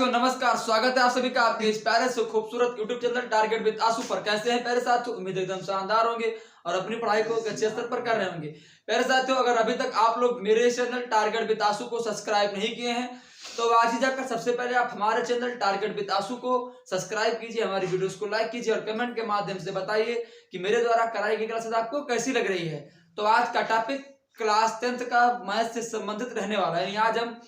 नमस्कार, स्वागत है आप सभी का आपके इस प्यारे से खूबसूरत यूट्यूब चैनल टारगेट विद आशु पर। कैसे हैं प्यारे साथियों? उम्मीद एकदम शानदार होंगे और अपनी पढ़ाई को अच्छे स्तर पर कर रहे होंगे। प्यारे साथियों, अगर अभी तक आप लोग मेरे चैनल टारगेट विद आशु को सब्सक्राइब नहीं किए हैं तो आज ही जाकर सबसे पहले आप हमारे चैनल टारगेट विद आशु को सब्सक्राइब कीजिए, हमारी वीडियोस को लाइक कीजिए और कमेंट के माध्यम से बताइए कि मेरे द्वारा कराई गई क्लासेस आपको कैसी लग रही है। तो आज का टॉपिक क्लास 10th का मैथ से संबंधित रहने वाला है। आज हम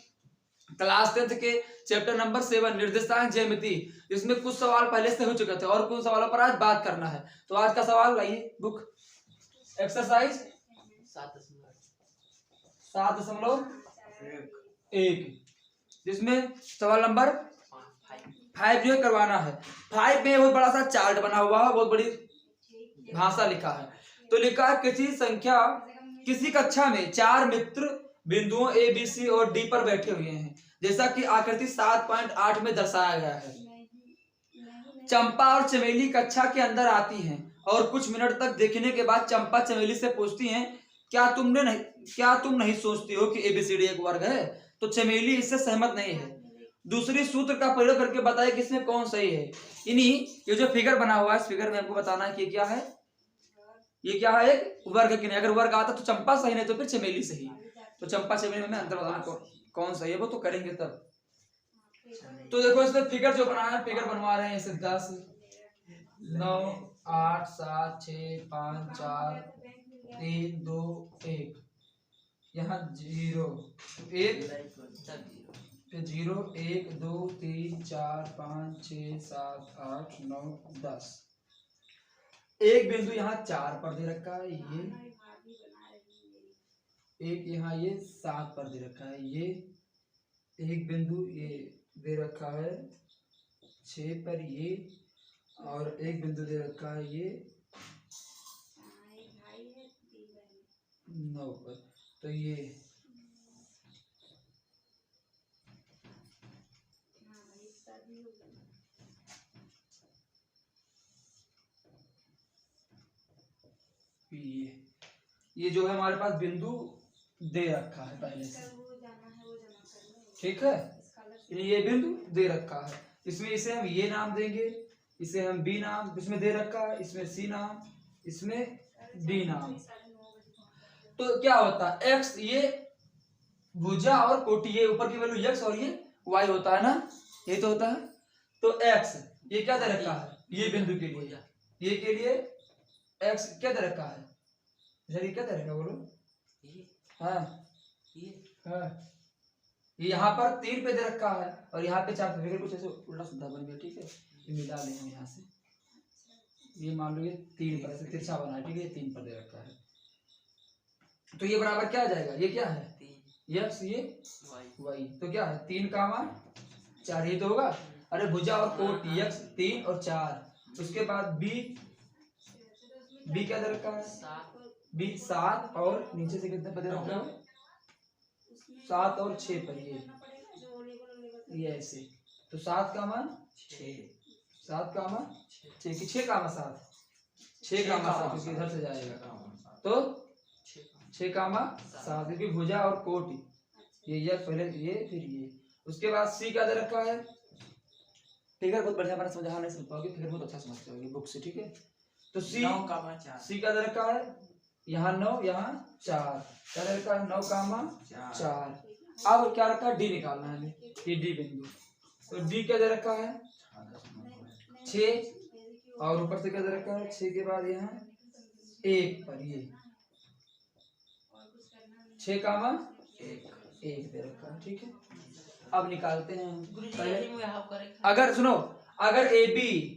क्लास 10th के चैप्टर नंबर 7 निर्देशांक ज्यामिति, इसमें कुछ सवाल पहले से हो चुके थे और कुछ सवालों पर आज बात करना है। तो आज का सवाल लाइए बुक एक्सरसाइज 7.1 जिसमें सवाल नंबर 5 जो करवाना है। 5 में बहुत बड़ा सा चार्ट बना हुआ है, बहुत बड़ी भाषा लिखा है। तो लिखा है किसी कक्षा में 4 मित्र बिंदुओं ए बी सी और डी पर बैठे हुए हैं, जैसा कि आकृति 7.8 में दर्शाया गया है। चंपा और चमेली कक्षा के अंदर आती हैं और कुछ मिनट तक देखने के बाद चंपा चमेली से पूछती हैं, क्या तुम नहीं सोचती हो कि एबीसीडी एक वर्ग है? तो चमेली इससे सहमत नहीं है। दूसरी सूत्र का प्रयोग करके बताए कि इसमें कौन सही है। ये जो फिगर बना हुआ है, इस फिगर में आपको बताना है कि क्या है, ये क्या है, एक वर्ग की नहीं। अगर वर्ग आता तो चंपा सही, नहीं तो फिर चमेली सही। तो चंपा चमेली में अंतर बताना कौन सही है, वो तो करेंगे तब। तो देखो इसमें फिगर जो बनाया है, फिगर बनवा रहे हैं इसे 10 9 8 7 6 5 4 3 2 1, यहाँ 0 1 फिर 0 1 2 3 4 5 6 7 8 9 10। एक बिंदु यहाँ 4 पर दे रखा है, ये एक यहाँ ये 7 पर दे रखा है, ये एक बिंदु ये दे रखा है 6 पर, ये और एक बिंदु दे रखा है ये 9 पर। तो ये ये जो है हमारे पास बिंदु दे रखा है पहले से, ठीक है। ये बिंदु दे रखा है, इसमें इसे हम ये नाम देंगे, इसे हम बी नाम, इसमें दे रखा है, इसमें सी नाम, इसमें डी नाम। तो क्या होता है, एक्स ये भुजा और कोटि, ये ऊपर की वैल्यू एक्स और ये वाई होता है ना, ये तो होता है। तो एक्स ये क्या दे रखा है, ये बिंदु के लिए, ये के लिए एक्स क्या दे रखा है, ये क्या दे रखा बोलो, हाँ ये यहाँ पर 3 पे दे रखा है और यहाँ पे 4 पे। फिगर कुछ ऐसे उल्टा सीधा बन गया, ठीक है। ये मिला लेंगे यहाँ से, ये मान लो ये 3 पर ऐसे तिरछा बना है, ठीक है, ये 3 पर दे रखा है। तो ये बराबर क्या आ जाएगा, ये क्या है, यस ये वाई। तो क्या है 3 का मान 4 ही तो होगा। अरे भुजा और कोटि एक्स 3 और 4, उसके बाद बी क्या दे रखा है, बी 7 और नीचे से कितने पर दे रखा है, 7 और 6 पर, ये ऐसे। तो 7 का मान 6, 7 का मान 6 की 6 का मान 7, 6 का मान 7 क्योंकि इधर से जाएगा, तो 6 का मान 7 क्योंकि भुजा और कोटि ये पहले ये फिर ये। उसके बाद सी क्या दे रखा है, फिगर बहुत बढ़िया मैंने समझा नहीं समझ पाओगे, फिगर बहुत अच्छा समझते होगे बुक से, ठीक है। तो सी क्या दे रखा है, यहाँ 9 यहाँ 4, क्या दे रखा है 9 का मान 4। अब क्या रखा है, डी निकालना है हमें, ये डी बिंदु। तो डी क्या दे रखा है 6 और ऊपर से क्या दे रखा है 6 के बाद यहाँ 1 पर, ये 6 का मान 1 दे रखा है, ठीक है। अब निकालते हैं। अगर सुनो, अगर ए बी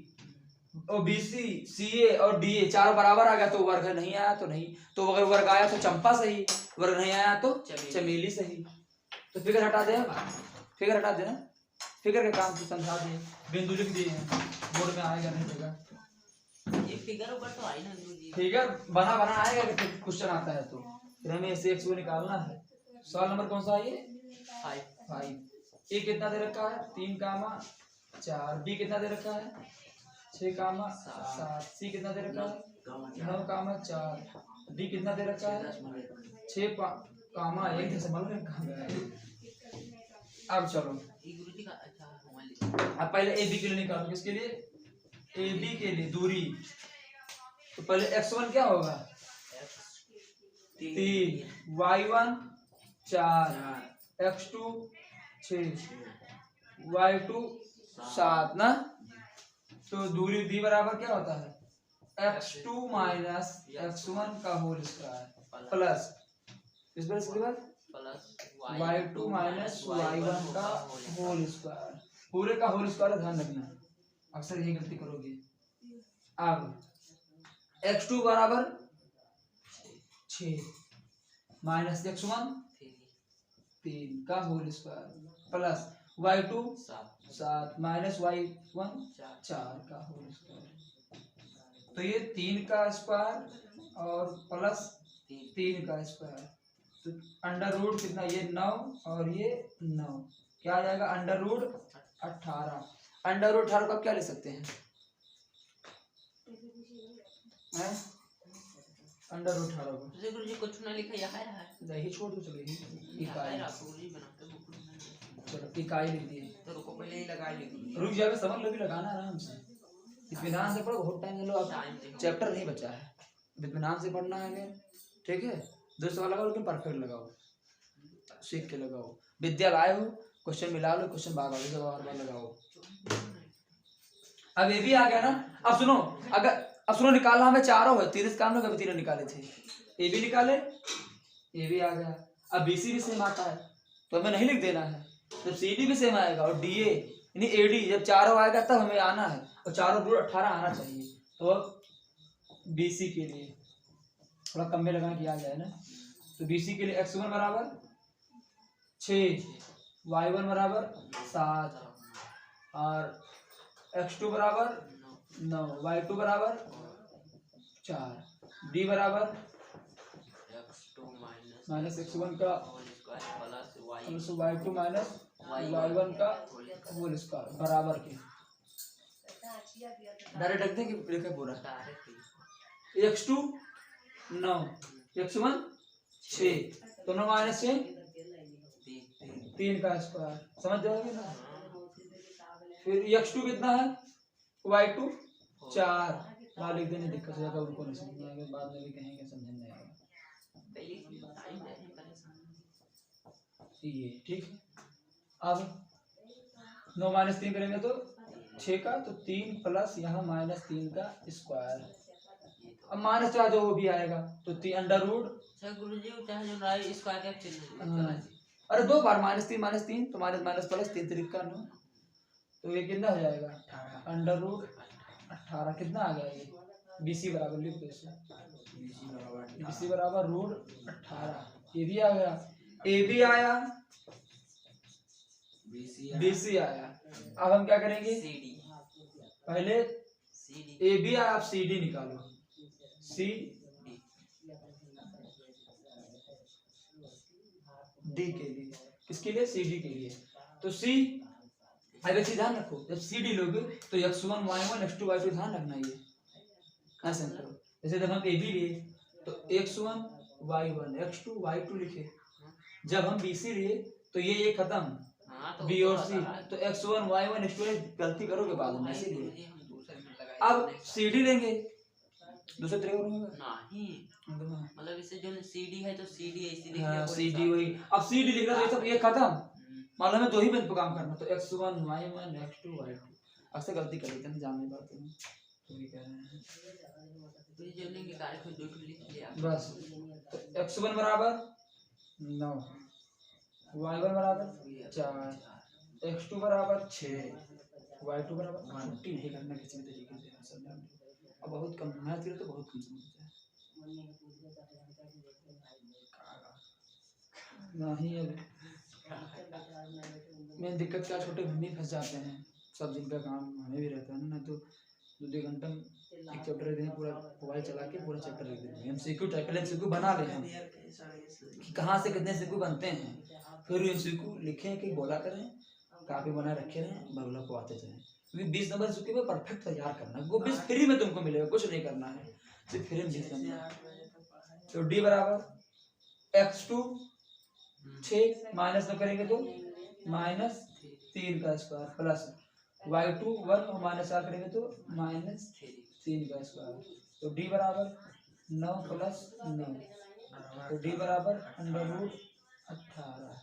और बी सी सी ए और डी ए चारों बराबर आ गया तो वर्ग है, नहीं आया तो नहीं। तो अगर वर्ग आया तो चंपा सही, वर्ग नहीं आया तो चमेली सही। तो फिगर हटा देना, फिगर हटा देना, फिगर के काम से समझा दिए, बिंदु लिख दिए हैं, बोर्ड में आएगा नहीं देगा। ये फिगर ऊपर तो आई ना, फिगर बना आएगा कि क्वेश्चन आता है तो फिर हमें ऐसे एक्स को निकालना है। सवाल नंबर कौन सा है ये 5। ए कितना दे रखा है 3 का मान 4, बी कितना दे रखा है 6 का मान 7, सी कितना दे रखा है 9 का मान 4, डी कितना दे रखा है 6 का मान 1। अब चलो अब पहले ए बी के लिए निकालो, किसके लिए? ए बी के लिए दूरी। तो पहले x1 क्या होगा? 3, y1 4, x2 6, y2 7 ना। तो दूरी दी बराबर क्या होता है? x2 माइनस x1 का होल स्क्वायर प्लस इस बार इसके बाद y2 माइनस y1 का होल स्क्वायर। पूरे का होल स्क्वायर ध्यान रखना, अक्सर यही गलती करोगे। अब x2 बराबर 6 माइनस x1 3 का whole square plus y2 7 minus y1 4 का होल स्क्वायर। तो ये 3 का स्क्वायर और प्लस 3 का स्क्वायर, तो अंडर रूट कितना? ये 9 और ये 9, क्या आ जाएगा? Under root 18। अंडर रूट 18 को आप क्या ले सकते हैं? अंडर रूट 18 को गुरुजी कुछ ना लिखा यहाँ है, दही छोड़ दो, चलेगी इकाई। गुरुजी बनाते चलो इकाई लिख दिए, तो रुको पहले ही लगा ली। रुक जाएगा, समझ लो भी लगाना आराम से, इत्मीनान से पढ़ो, बहुत टाइम ले लो। अब चैप्टर नहीं बचा है, इत्मीनान से पढ़ना है, ठीक है? 2 सवाल लगाओ, लेकिन परफेक्ट लगाओ, सीख के लगाओ। विद्या लाए हो, क्वेश्चन मिला लो, क्वेश्चन भागा लो, बार बार लगाओ। अब ये भी आ गया ना। अब सुनो, अगर अब सुनो, निकालना हमें चारों है, 30 काम में कभी 3 निकाले थे, ये भी निकाले, ये भी आ गया। अब बीसी भी सेम आता है तो हमें नहीं लिख देना है, जब सीडी भी सेम आएगा और डीए यानी एडी जब चारों आएगा तब हमें आना है, और चारों रूट 18 आना चाहिए। तो अब बीसी के लिए थोड़ा कम में लगा किया जाए ना, तो बीसी के लिए x1 बराबर 6, y1 बराबर 7 और x2 बराबर 9, y2 बराबर 4, d बराबर माइनस x1 का प्लस y2 माइनस y1 का होल स्क्वायर बराबर के। डायरेक्ट रख दें कि लिखे पूरा? x2 9, x1 6, तो 9 माइनस 6 3 का स्क्वायर, समझ जाओगे ना? फिर x2 कितना है? y2 4 ना लिख देने, दिक्कत हो जाएगा, उनको नहीं समझ आएगा, बाद में भी कहेंगे समझ नहीं आएगा। ये ठीक है। अब 9 माइनस 3 करेंगे तो 6 का, तो 3 प्लस यहाँ माइनस 3 का स्क्वायर। अब माइनस चाहे जो वो भी आएगा, तो 3 अंडर रूट अरे 2 बार -3 तो माइनस प्लस 3 3 का 9, तो ये कितना हो जाएगा? अंडर रूट 18 कितना आ गया? ये बीसी बराबर लिख दो इसे, बीसी बराबर रूट 18, ये भी आ गया, ए भी आया, बीसी आया। अब हम क्या करेंगे? पहले ए बी आया, आप सी डी निकालो, सी डी के लिए, किसके लिए? सी डी के लिए। तो सी, अब एक चीज ध्यान रखो, जब सी डी लोगे तो x1 y1 x2 y2 ध्यान रखना, ये ऐसे करो। जैसे जब हम ए बी लिए तो x1 y1 x2 y2 लिखे, जब हम बीसी लिए तो ये खत्म, बी और सी, तो x1 y1 x2 गलती करोगे बाद में, इसीलिए। अब सी डी लेंगे, दूसरे तरीके नहीं, मतलब इसे जो सीडी है तो सीडी ऐसी लिख लिया, सीडी वही। अब सीडी लिखना तो सब ये खत्म, मालूम है, 2 ही बिंदु पर काम करना, तो x1 y1 x2 y2। अक्सर गलती कर लेते हैं, जानने बात में तो ये कह रहे हैं, तो ये जल्दी के कार्य को 2 लिख लिया बस। तो x1 बराबर 9, y1 बराबर 4, x2 बराबर 6, y2 बराबर, छुट्टी नहीं करना किसी भी तरीके से, समझा? अब बहुत कम मैथ तो बहुत कम समझते हैं नहीं। अब मेन दिक्कत क्या, छोटे भूमि फंस जाते हैं, सब जिनका काम हमें भी रहता है ना, तो 2 घंटा एक चैप्टर लिख दें, पूरा मोबाइल चला के पूरा चैप्टर लिख देते हैं। एमसीक्यू टाइप पहले एमसीक्यू बना लें हम कि कहाँ से कितने एमसीक्यू बनते हैं, फिर एमसीक्यू लिखें कि बोला करें, कापी बना रखे रहें, बगला को आते जाएं, क्योंकि 20 नंबर एमसीक्यू में परफेक्ट तैयार करना है, वो 20 फ्री में तुमको मिलेगा, कुछ नहीं करना है, सिर्फ फ्री में 20 नंबर। तो डी बराबर x2 6 माइनस में करेंगे तो -3 का स्क्वायर प्लस y2 1 और -4 करेंगे तो -3 का स्क्वायर। तो d बराबर 9 + 9, तो d बराबर √18।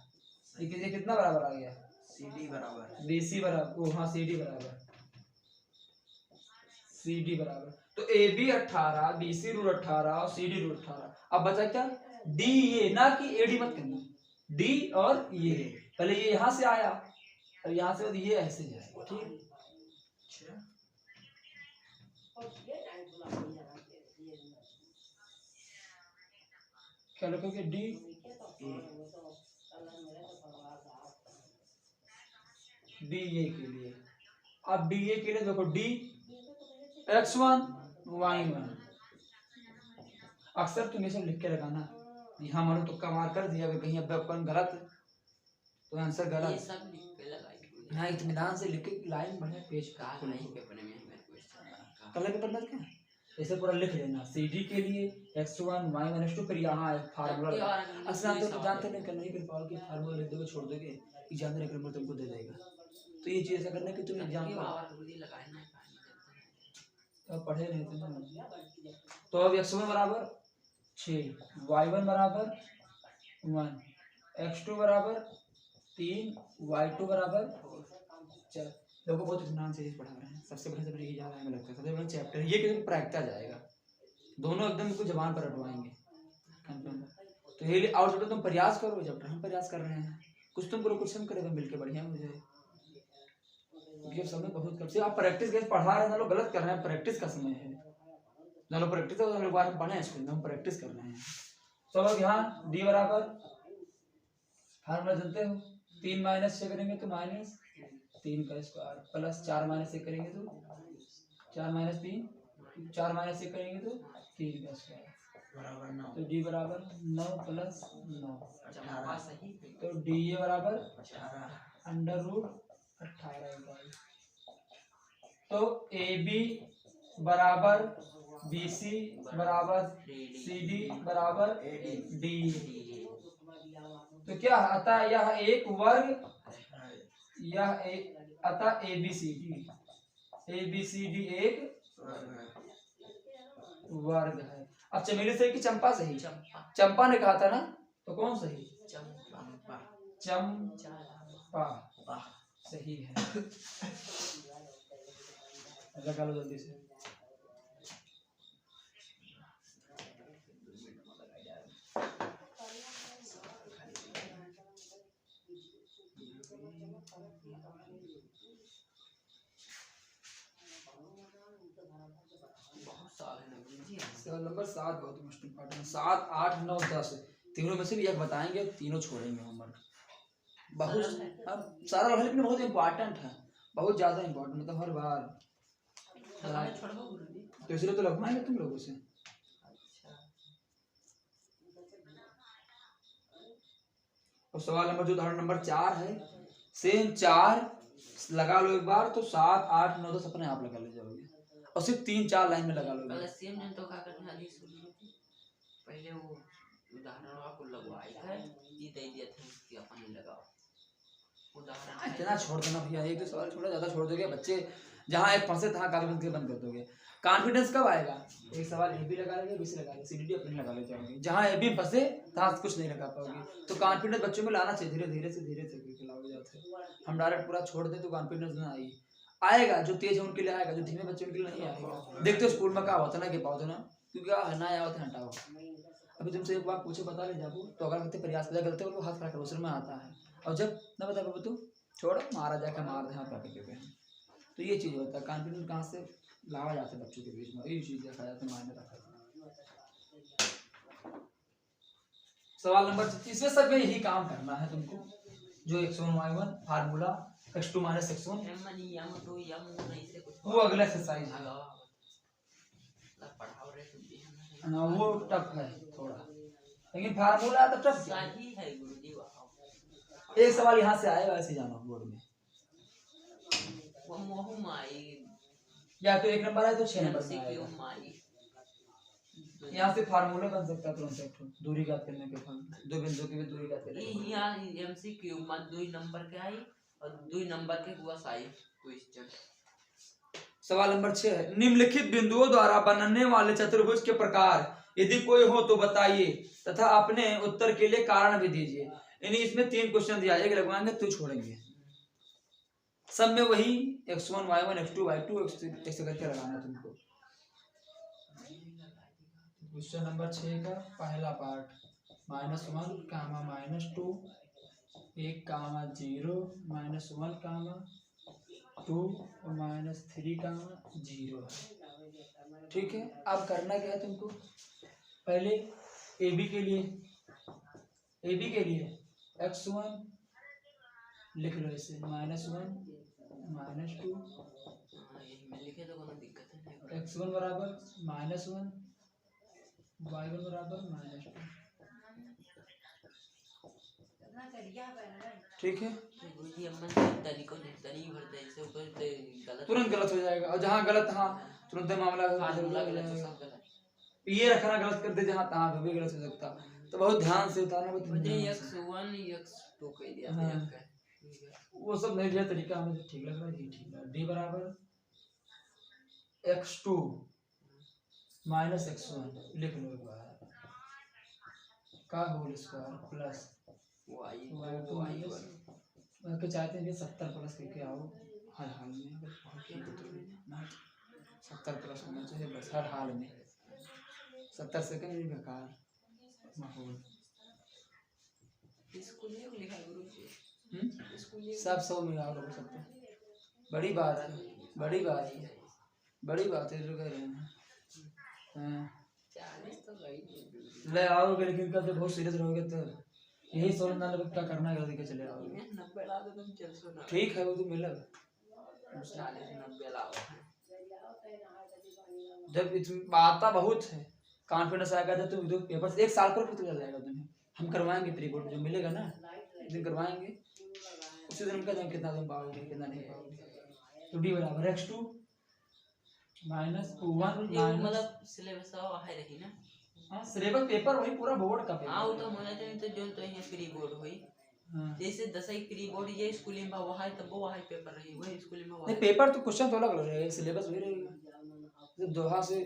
ये कितना बराबर आ गया? CD बराबर BC बराबर, ओ हाँ CD बराबर, CD बराबर, तो AB 18, BC √18 और CD √18। अब बचा क्या? D, ये ना कि AD मत करना, D और ये, पहले ये यहाँ से आया और यहाँ से ये ऐसे जाएगा, ठीक। क्या लिखोगे? D DA के लिए। अब DA के लिए देखो, D x1 y1, अक्सर तुम ये सब लिख के लगाना। यहाँ मानो तुक्का मार कर दिया, अगर कहीं अब अपन गलत तो आंसर ये गलत। सब लिख के लगाई यहाँ इत्मीनान से लिख के लाइन बढ़िया पेज का का नहीं पेपर में मेरे क्वेश्चन कलर पेपर में क्या ऐसे पूरा लिख लेना। CD के लिए x1 y1 x2, फिर यहाँ एक फार्मूला। असल में तो जानते नहीं, करना ही कर पाओगे, फार्मूला लिख दोगे छोड़ दोगे, एग्जाम में नंबर तुमको दे देगा। तो ये चीज ऐसा करना कि तुम एग्जाम पढ़े नहीं थे। तो अब x1 बराबर 6, y1 बराबर 1, x2 बराबर 3, y2 बराबर 4। लोगों बहुत ध्यान से पढ़ा रहे हैं, सबसे बड़े यही जा रहा है, लगता है सबसे बड़ा चैप्टर ये कि प्रैक्टिस जाएगा, दोनों एकदम कुछ जबान पर रटवाएंगे कंफर्म। तो ये और जब तुम प्रयास करो, जब हम प्रयास कर रहे हैं, कुछ तुम करो कुछ हम करेगा, मिलके बढ़िया हो जाए। क्योंकि समय बहुत कम से आप प्रैक्टिस के पढ़ा रहे हैं, लोग गलत कर रहे हैं, प्रैक्टिस का समय है ना, लोग प्रैक्टिस हो, लोग बार पढ़े स्कूल में, हम प्रैक्टिस कर रहे हैं। तो अब यहाँ d बराबर फार्मूला जानते हो, 3 - 6 करेंगे तो -3 का स्क्वायर, प्लस 4 - 1 करेंगे तो 4 - 3, 4 - 1 करेंगे तो 3 का स्क्वायर बराबर 9, तो d बराबर 9 + 9, सही तो DA बराबर 18 √18। तो AB बराबर BC बराबर CD बराबर DA। तो क्या आता है? यह एक वर्ग, यह एक अतः ABCD एक वर्ग है। अब चमेली सही कि चंपा सही? चंपा ने कहा था ना, तो कौन सही? चंपा सही है। लगा लो जल्दी से। सवाल नंबर 7 बहुत मुश्किल पार्ट है। 7, 8, 9, 10 तीनों में से भी एक बताएंगे, तीनों छोड़ेंगे होमवर्क। बहुत अब सारा रहा, लेकिन बहुत इम्पोर्टेंट है, बहुत ज्यादा इम्पोर्टेंट, मतलब हर बार। तो इसलिए तो लगवाएंगे तुम लोगों से। और सवाल नंबर जो उदाहरण नंबर 4 है, सेम 4 लगा लो एक बार, तो 7, 8, 9, 10 अपने आप लगा ले जाओगे, और सिर्फ 3-4 लाइन में लगा लोगे। सेम ने तो क्या करना है, पहले वो उदाहरण आपको लगवाई है, ये दे दिया था कि अपन लगाओ उदाहरण। इतना छोड़ देना भैया, एक दो सवाल छोड़ा, ज्यादा छोड़ दोगे बच्चे, जहाँ एक फंसे तहाँ कागज बंद कर दोगे। कॉन्फिडेंस कब आएगा? एक सवाल ए बी लगा लेंगे, बी सी लगा लेंगे, CDD अपने लगा ले जाओगे, जहाँ ए बी फंसे तहाँ कुछ नहीं लगा पाओगे। तो कॉन्फिडेंस बच्चों में लाना चाहिए, धीरे धीरे से लाओगे जाते। हम डायरेक्ट पूरा छोड़ दें तो कॉन्फिडेंस ना आएगा, जो तेज है उनके लिए आएगा, जो धीमे बच्चों के लिए नहीं आएगा। देखते हो स्कूल में क्या होता ना कि पाओ ना, क्योंकि ना आया होता हटाओ। अभी तुमसे एक बार पूछे बता ले जाबू, तो अगर करते प्रयास कर गलते हो हाथ खड़ा करो, उसमें आता है, और जब ना बता पाओ तो छोड़ो, मारा जाकर मार दे, हाथ पकड़ के। तो ये चीज होता है, कॉन्फिडेंस कहाँ से लाया जाता है बच्चों के बीच में, ये चीज देखा जाता है, मायने रखा जाता है। सवाल नंबर 36 सब में यही काम करना है तुमको, जो x1 y1 formula x2 - x1 वो अगला एक्सरसाइज है। वो टफ है थोड़ा, लेकिन फार्मूला तो टफ है। एक सवाल यहाँ से आएगा, ऐसे जाना बोर्ड में, या तो 1 नंबर है तो 6 नंबर में आएगा। यहाँ से फार्मूला बन सकता है तुरंत, दूरी ज्ञात करने के, दो बिंदु की दूरी ज्ञात करने के। यहाँ MCQ में 2 नंबर के आई और 2 नंबर के हुआ साई क्वेश्चन। सवाल नंबर 6 है, निम्नलिखित बिंदुओं द्वारा बनने वाले चतुर्भुज के प्रकार यदि कोई हो तो बताइए तथा अपने उत्तर के लिए कारण भी दीजिए। यानी इसमें 3 क्वेश्चन दिया है, एक लगवाएंगे तो छोड़ेंगे। सब में वही x1 y1 x2 y2 ऐसे करके लगाना है तुमको। क्वेश्चन नंबर 6 का पहला पार्ट -1 कामा -2 1 कामा 0 -1 कामा 2 और -3 कामा 0 है। ठीक है, अब करना क्या है तुमको, पहले ए बी के लिए x1 लिख लो इसे -1 -2 यही में लिखे तो कोनो दिक्कत नहीं। x1 बराबर -1 y1 बराबर -2। ठीक है, गुरुजी अम्मन तरीको नहीं तरीक भर दे से ऊपर ते गलत तुरंत गलत हो जाएगा, और जहाँ गलत हाँ तुरंत मामला फार्मूला हो गलत तो जाएगा। सब गलत। ये रखना गलत कर दे जहाँ तहाँ पे भी गलत हो सकता, तो बहुत ध्यान से उतारना। मुझे x1 x2 कह दिया था हाँ। ठीक है। वो सब नहीं दिया तरीका, हमें जो ठीक लग रहा है ये ठीक है। d बराबर x2 -x1 लिख लो एक बार का whole square plus y2 y1 के चाहते हैं कि 70 प्लस करके आओ हर हाल में, अगर बहुत ठीक है तो ना 70 प्लस होना चाहिए बस हर हाल में। 70 सेकंड भी बेकार माहौल। स्कूल में लिखा है गुरुजी। स्कूल में सब 100 में आप हो सकते हैं। बड़ी बात है, बड़ी बात है, बड़ी बात है जो कह रहे हैं। हाँ 40 तो गई ले आओगे, लेकिन कल जब बहुत सीरियस रहोगे तो यही सोचना लगता क्या करना है, के चले आओगे। 90 ला दो तुम चल सुना। ठीक है वो तो मिलेगा 40 90 लाओ। जब इसमें आता बहुत है कॉन्फिडेंस आएगा जब तुम दो पेपर से 1 साल पर चल जाएगा तुम्हें। हम करवाएंगे प्री बोर्ड जो मिलेगा ना उस दिन करवाएंगे, उसी दिन हम कहते हैं कितना तुम पाओगे कितना नहीं पाओगे। तो डी बराबर x2 -1 ये मतलब सिलेबस है रही ना। हाँ सिलेबस पेपर वही पूरा बोर्ड का पेपर। हाँ वो तो होना चाहिए, तो जो तो यहाँ प्री बोर्ड हुई हाँ। जैसे 10 प्री बोर्ड ये स्कूलिंग में वहाँ है तब वो वहाँ पेपर रही वही स्कूलिंग में नहीं वहाँ। पेपर तो क्वेश्चन तो अलग अलग रहेगा, सिलेबस वही रहेगा। जब दोहा से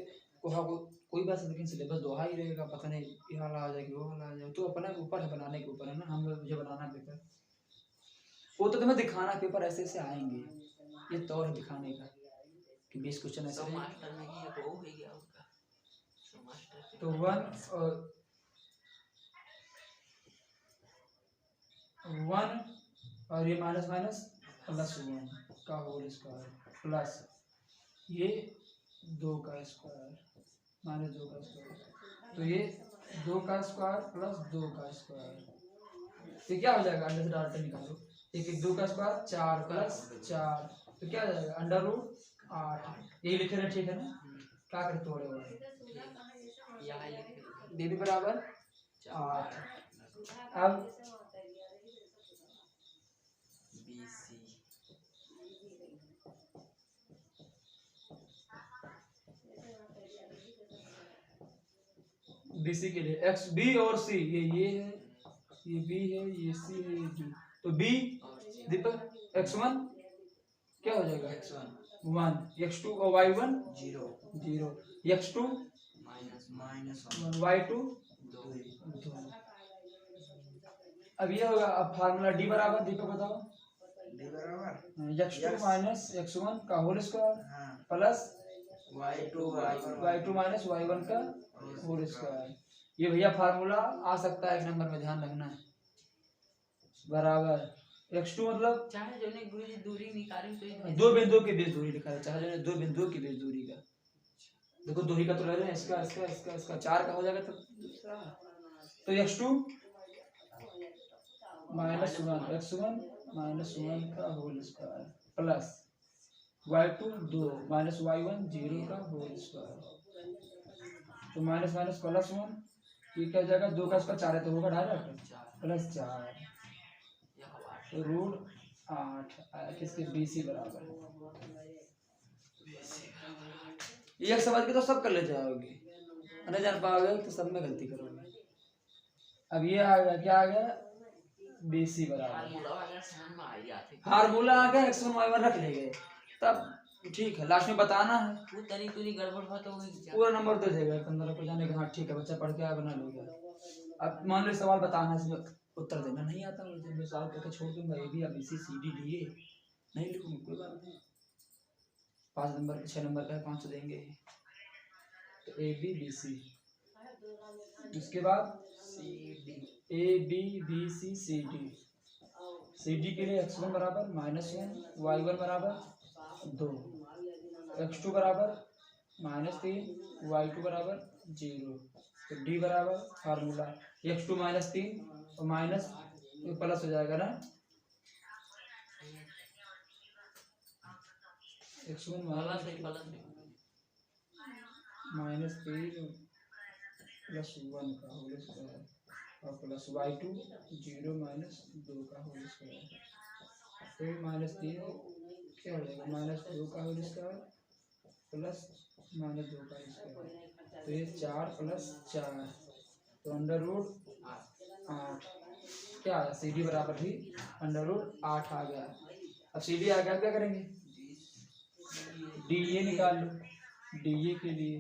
कोहा को कोई बात नहीं, लेकिन सिलेबस दोहा ही रहेगा। पता नहीं ये वाला आ जाएगी वो वाला आ जाएगा, तो अपने ऊपर है, बनाने के ऊपर है ना। हम मुझे बनाना पेपर, वो तो तुम्हें दिखाना पेपर ऐसे ऐसे आएंगे, ये तौर है दिखाने का कि 20 क्वेश्चन ऐसे सब रहेंगे। मास्टर में ही वो हो गया उनका सब मास्टर तो 1 और ये माइनस माइनस +1 का होल स्क्वायर प्लस ये 2 का स्क्वायर -2 का स्क्वायर, तो ये 2 का स्क्वायर प्लस 2 का स्क्वायर, तो क्या हो जाएगा अंडर से डालते निकालो 1 1 2 का स्क्वायर 4 प्लस 4, तो क्या हो जाएगा √8। यही लिखे रहे ठीक है ना, क्या करते हो रहे यहाँ लिखे दीदी बराबर 8। अब BC BC के लिए x B और C, ये है, ये B है, ये C है, ये D, तो B दीपक x1 क्या हो जाएगा x1 1 x2 और y1 0 0 x2 -1 y2 2 2। अब ये होगा, अब फार्मूला D बराबर दीपक बताओ d बराबर x2 माइनस x1 का होल स्क्वायर हाँ plus y2 y2 minus y1 का होल स्क्वायर। ये भैया फार्मूला आ सकता है 1 नंबर में, ध्यान रखना है। बराबर x2 मतलब चाहे जो ने गुरुजी दूरी निकाली तो ये 2 बिंदुओं के बीच दूरी लिखा है, चाहे जो है 2 बिंदुओं के बीच दूरी का। देखो दूरी का तो ले रहे हैं, इसका इसका इसका इसका 4 का हो जाएगा, तो दूसरा तो x2 -1 x1 -1 का whole square plus y2 2 minus y1 0 का होल स्क्वायर, तो माइनस माइनस +1, ये क्या हो जाएगा 2 का इसका 4 है तो होगा डायरेक्ट प्लस 4 तो √8 किसके BC बराबर। ये समझ के तो सब कर ले जाओगे, नहीं जान पाओगे तो सब में गलती करोगे। अब ये आ गया, क्या आ गया BC बराबर, फार्मूला अगर समझ में आ जाते फार्मूला आ गया x1 y1 रख लेंगे तब ठीक है। लास्ट में बताना है, वो तरी तुरी गड़बड़ बात हो गई पूरा नंबर दे देगा 15 को जाने का। हाँ ठीक है, बच्चा पढ़ के आया बना लेगा। अब मान लो सवाल बताना है, इसमें उत्तर देना नहीं आता मुझे, मैं सवाल करके छोड़ दूंगा। ए बी अब BC CD DA नहीं लिखूंगा, कोई बात नहीं। 5 नंबर का 6 नंबर का 5 देंगे तो AB BC, उसके बाद ABBC CD। CD के लिए x1 बराबर -1, y1 बराबर 2, x2 बराबर -3, y2 बराबर 0। तो D बराबर फार्मूला x2 -3 और माइनस प्लस हो जाएगा ना, x1 प्लस -3 प्लस +1 का होल स्क्वायर और प्लस y2 0 -2 का होल स्क्वायर। तो -3 क्या हो जाएगा, -2 का होल स्क्वायर प्लस -2 का स्क्वायर। तो ये 4 + 4 तो √8 क्या आया, CD बराबर भी √8 आ गया। अब CD आ गया, क्या करेंगे, DA निकाल लो। DA के लिए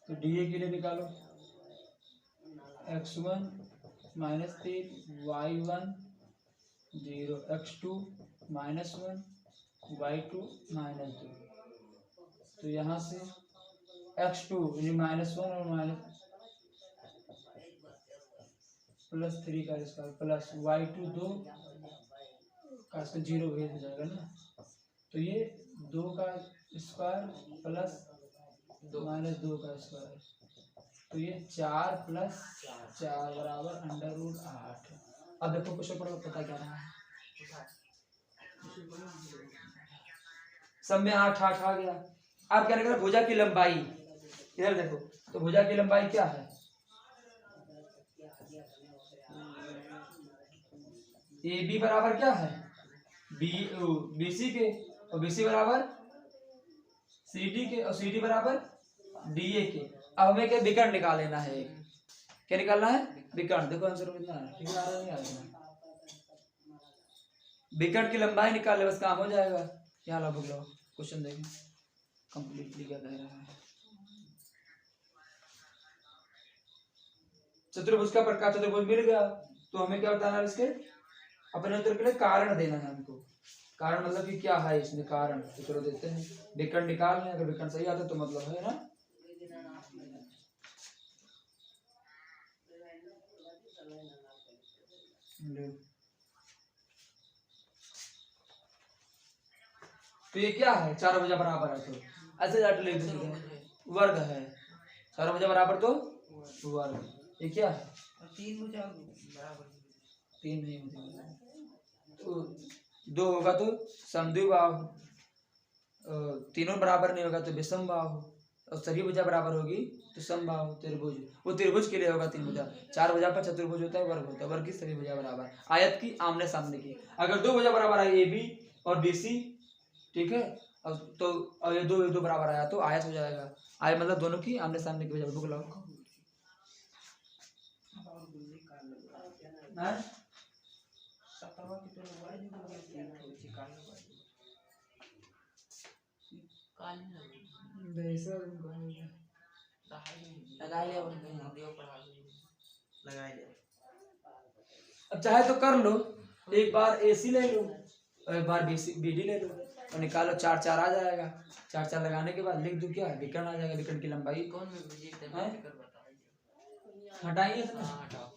तो DA के लिए निकालो x1 -3 y1 0, x2 -1 y2 -2। तो यहाँ से x2 -1 और +3 का स्क्वायर प्लस y2 2 का इसका 0 भेज हो जाएगा ना। तो ये 2 का स्क्वायर प्लस -2 का स्क्वायर, तो ये 4 + 4 बराबर √8। अब देखो क्वेश्चन पढ़ो, पता क्या रहा है, सब में 8 8 आ गया। अब क्या निकला, भुजा की लंबाई, इधर देखो तो भुजा की लंबाई क्या है, AB बराबर क्या है BC के, और BC बराबर CD के, और CD बराबर DA के। अब हमें क्या विकर्ण निकाल लेना है, क्या निकालना है, विकर्ण। देखो आंसर कितना है, ठीक आ रहा है नहीं आ रहा, विकर्ण की लंबाई निकाल ले, बस काम हो जाएगा। यहाँ ला बुक लो, क्वेश्चन देखें कंप्लीटली क्या कह रहा है। चतुर्भुज का प्रकार चतुर्भुज मिल गया, तो हमें क्या बताना है, इसके अपने उत्तर के लिए कारण देना है हमको। कारण मतलब कि क्या है इसमें कारण, तो चलो देते हैं। विकर्ण निकाल लें, अगर विकर्ण सही आता तो मतलब है ना। तो ये क्या है, चारों भुजा बराबर है, तो ऐसे जाट लिख देंगे, वर्ग है। चारों भुजा बराबर तो वर्ग, ये क्या है, 3 भुजा बराबर 3 नहीं होगा तो 2 होगा तो समद्विबाहु, तीनों बराबर नहीं होगा तो विषमबाहु, और सभी भुजा बराबर होगी तो समबाहु त्रिभुज। वो त्रिभुज के लिए होगा 3 भुजा, 4 भुजा पर चतुर्भुज होता है, वर्ग होता है, वर्ग की सभी भुजा बराबर, आयत की आमने सामने की। अगर 2 भुजा बराबर है AB और BC, ठीक है, अब तो अब ये 2 बराबर आया तो आयत हो जाएगा। आयत मतलब दोनों की आमने सामने की भुजा। बुक लाओ, लगा लिया देव पढ़ा लगा लिया। अब चाहे तो कर लो, एक बार AC ले लो और एक बार BD ले लो और निकालो, 4 4 आ जाएगा। 4 4 लगाने के बाद लिख दो क्या है, विकर्ण आ जाएगा। विकर्ण की लंबाई कौन में मुझे कर बताइए, हटाइए तो हाँ हटाओ।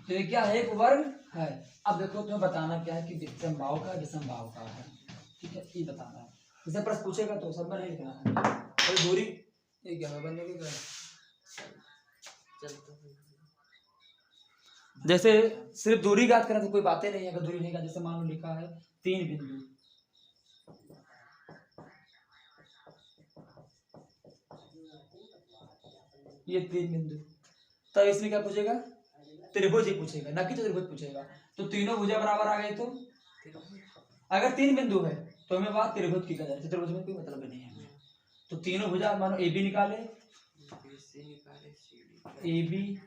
तो ये क्या है, एक वर्ग है। अब देखो तुम्हें बताना क्या है कि समबाहु का विषमबाहु का है, ठीक है, ये बताना है। जैसे प्रश्न पूछेगा तो सब में नहीं लिखना है। और दूरी ये क्या है, बनने की क्या, जैसे सिर्फ दूरी ज्ञात करना तो कोई बातें नहीं है। अगर दूरी नहीं ज्ञात, जैसे मान लो लिखा है 3 बिंदु, ये 3 बिंदु, तब इसमें क्या पूछेगा, त्रिभुज ही पूछेगा, ना कि चतुर्भुज पूछेगा। तो तीनों भुजा बराबर आ गए तो, अगर 3 बिंदु है तो हमें बात त्रिभुज की कर रहे हैं, त्रिभुज में कोई मतलब नहीं है हमें। तो तीनों भुजा मानो ए बी निकाले, BC निकाले CD A B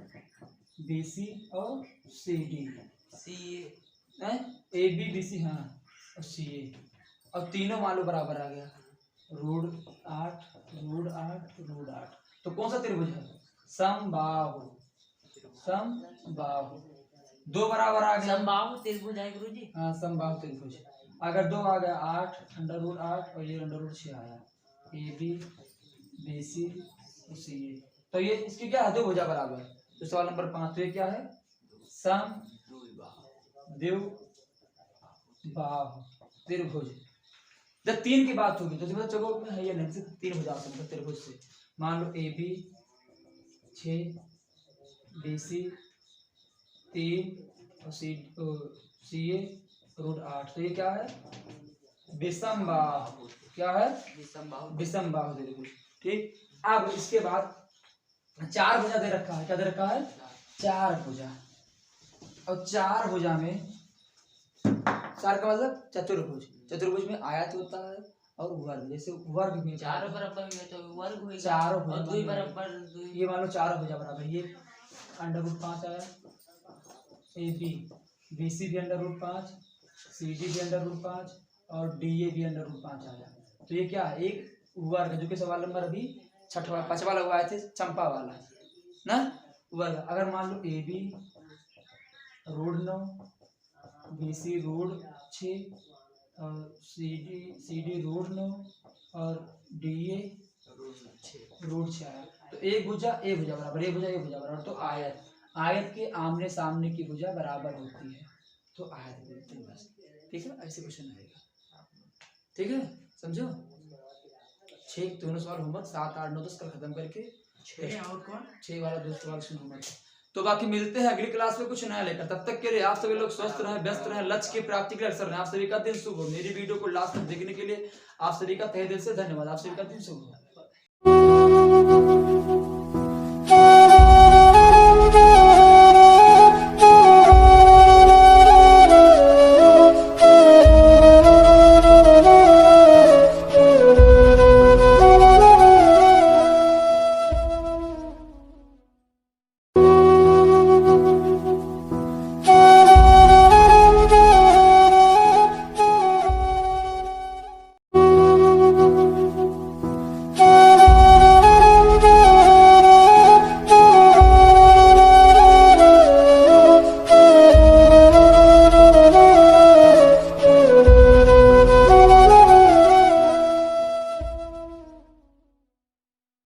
B C और C D, CA A B B C, हाँ, और सी ए, और तीनों मान लो बराबर आ गया, रूट 8 रूट 8 रूट 8। तो कौन सा त्रिभुज है? समबाहु, समबाहु, दो बराबर आ गया, समबाहु त्रिभुज है गुरुजी। हाँ समबाहु त्रिभुज। अगर दो आ गया 8 अंडर रूट 8 और ये अंडर रूट 6 आया, ए बी बी सी सी ए, तो ये इसकी क्या है? दो भुजा बराबर। तो सवाल नंबर 5 तो ये क्या है? सम द्विबाहु त्रिभुज। जब तीन की बात होगी तो चलो में है ये नहीं, सिर्फ तीन भुजा मतलब त्रिभुज से। मान लो ए बी 6 बी सी 3 और सी ए रूट 8, तो ये क्या है? विषमबाहु। क्या है? विषमबाहु त्रिभुज। ठीक, अब इसके बाद चार भुजा दे रखा है, क्या दे रखा है? चार भुजा, और चार भुजा में चार का मतलब चतुर्भुज, चतुर्भुज में आयत होता है और वर्ग, जैसे वर्ग में चारों बराबर में तो वर्ग होएगा, चारों और दुई बराबर दुई, ये मान लो चारों भुजा बराबर, ये अंडर रूट 5 आया, ए बी बी सी भी अंडर रूट 5, सी डी भी अंडर रूट 5 और डी ए भी अंडर रूट 5 आया। तो ये क्या है? एक वर्ग, जो कि सवाल नंबर अभी छठवां पांचवा लगवाए थे चंपा वाला ना, वर्ग। अगर मान लो A B root 9 B C root 6 और सी डी रूट 9 और डी ए रूट 6 आया, तो एक भुजा बराबर, एक भुजा बराबर, तो आयत, आयत के आमने सामने की भुजा बराबर होती है, तो आयत बोलते हैं बस। ठीक है, ऐसे क्वेश्चन आएगा। ठीक है, समझो। 6 दोनों सवाल होमवर्क 7 8 9 10 कल खत्म करके 6 और कौन? 6 वाला 2 सवाल सुनो होमवर्क। तो बाकी मिलते हैं अगली क्लास में कुछ नया लेकर, तब तक के लिए आप सभी लोग स्वस्थ रहें, व्यस्त रहें, लक्ष्य की प्राप्ति के लिए अग्रसर रहें। आप सभी का दिन शुभ हो। मेरी वीडियो को लास्ट तक देखने के लिए आप सभी का तहे दिल से धन्यवाद। आप सभी का दिन शुभ हो।